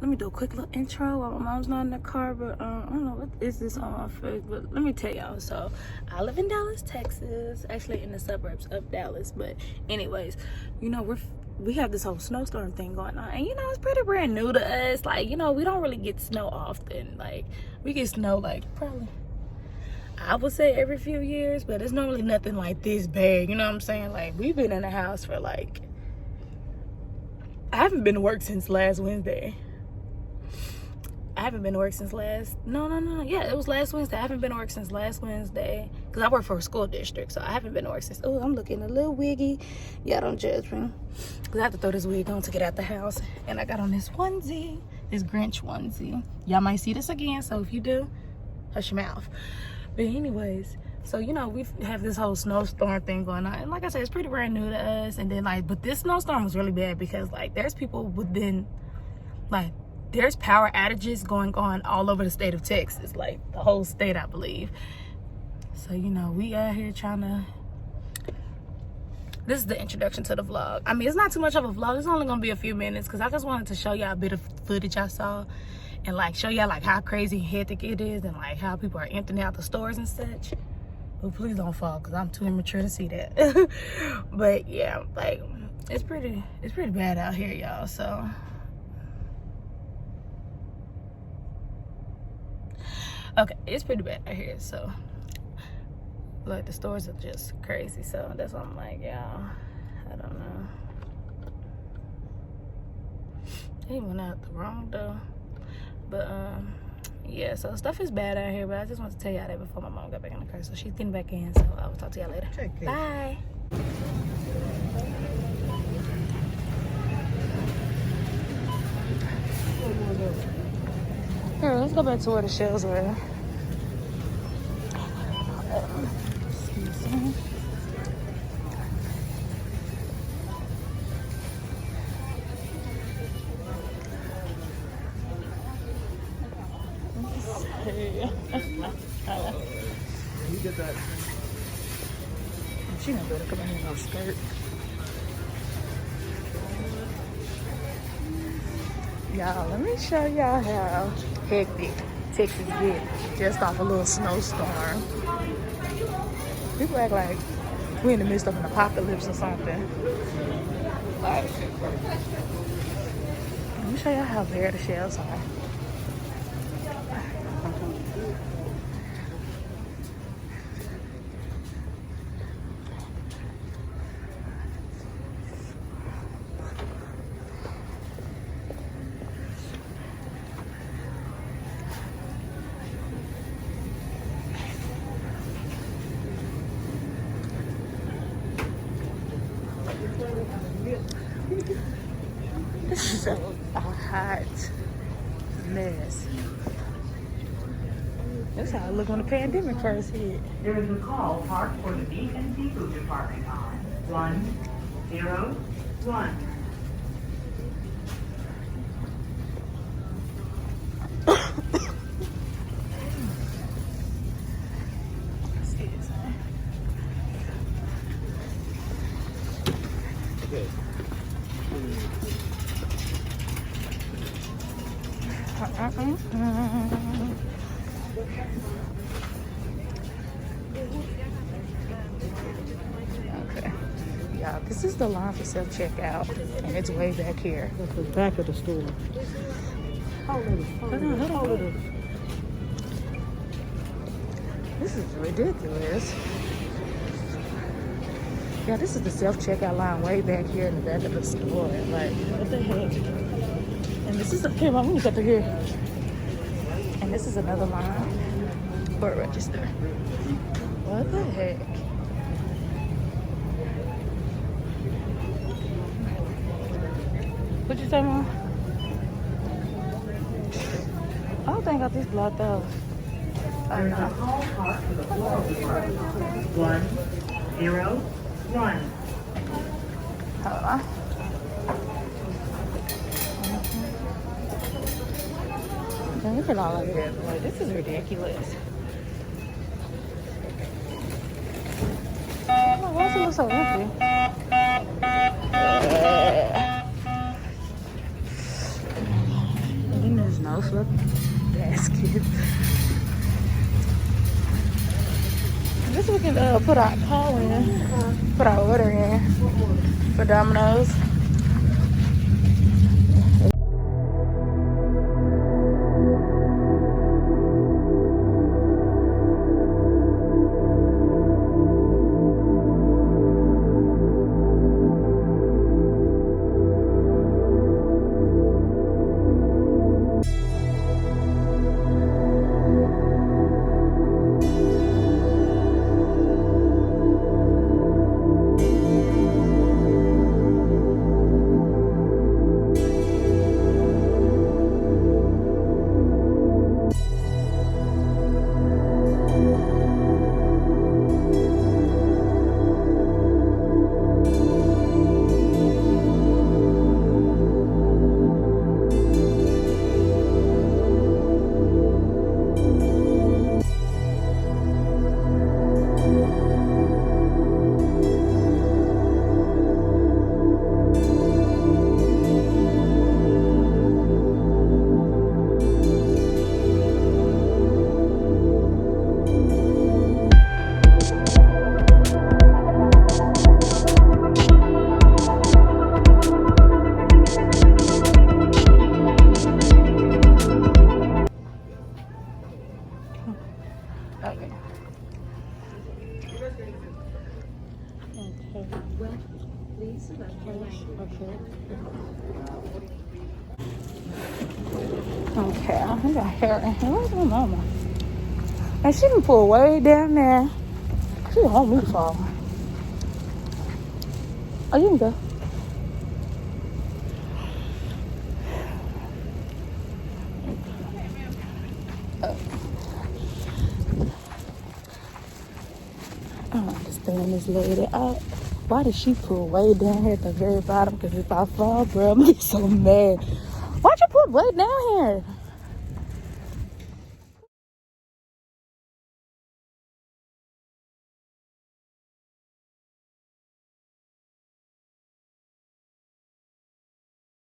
let me do a quick little intro while my mom's not in the car. But I don't know what is this on for, but let me tell y'all. So I live in Dallas, Texas, actually in the suburbs of Dallas. But anyways, you know, we have this whole snowstorm thing going on, and you know, it's pretty brand new to us. Like, you know, we don't really get snow often. Like, we get snow like probably, I would say, every few years, but it's normally nothing like this big. You know what I'm saying? Like, we've been in the house for like, I haven't been to work since last Wednesday. Yeah, it was last Wednesday. I haven't been to work since last Wednesday because I work for a school district, so I haven't been to work since. Oh, I'm looking a little wiggy. Y'all don't judge me because I have to throw this wig on to get out the house. And I got on this onesie, this Grinch onesie. Y'all might see this again, so if you do, hush your mouth. But anyways, so you know, we have this whole snowstorm thing going on, and like I said, it's pretty brand new to us. And then like, but this snowstorm was really bad because like there's people within, like, there's power outages going on all over the state of Texas, like the whole state, I believe. So you know, we out here trying to, this is the introduction to the vlog. I mean, it's not too much of a vlog, it's only gonna be a few minutes because I just wanted to show y'all a bit of footage I saw and like show y'all like how crazy hectic it is and like how people are emptying out the stores and such. But please don't fall because I'm too immature to see that. But yeah, like it's pretty bad out here, y'all. So okay, it's pretty bad out here. So like the stores are just crazy. So that's why I'm like, y'all, I don't know. He went out the wrong door. But yeah, so stuff is bad out here, but I just want to tell y'all that before my mom got back in the car. So she's getting back in, so I will talk to y'all later. Bye. Here, let's go back to where the shells were. Excuse me. You did that. She not better come in here in a skirt. Y'all, let me show y'all how hectic Texas get just off a little snowstorm. People act like we're in the midst of an apocalypse or something. Like, let me show y'all how bare the shells are. This is a hot mess. That's how it looked when the pandemic first hit. There is a call parked for the beef and seafood department on 101. Okay. Yeah, this is the line for self-checkout, and it's way back here. That's the back of the store. Hold on. This is ridiculous. Yeah, this is the self-checkout line way back here in the back of the store. Like, what the heck? And this is here, Mom, let me up here. And this is another line for a register. What the heck? What'd you say, Mom? I don't think I got this blocked out. I don't know. 101. Hold on. Look at all of it. Like, this is ridiculous. Oh, why does it look so empty? There's no flip basket. I guess we can put our call in, put our order in for Domino's. Okay. Okay, I think I hear her. Where's my mama? And she can pull way down there. She don't want me to fall. Oh, you can go. I don't understand this lady. Why did she pull way down here at the very bottom? Because if I fall, bro, I'm gonna get so mad. Why'd you put way down here?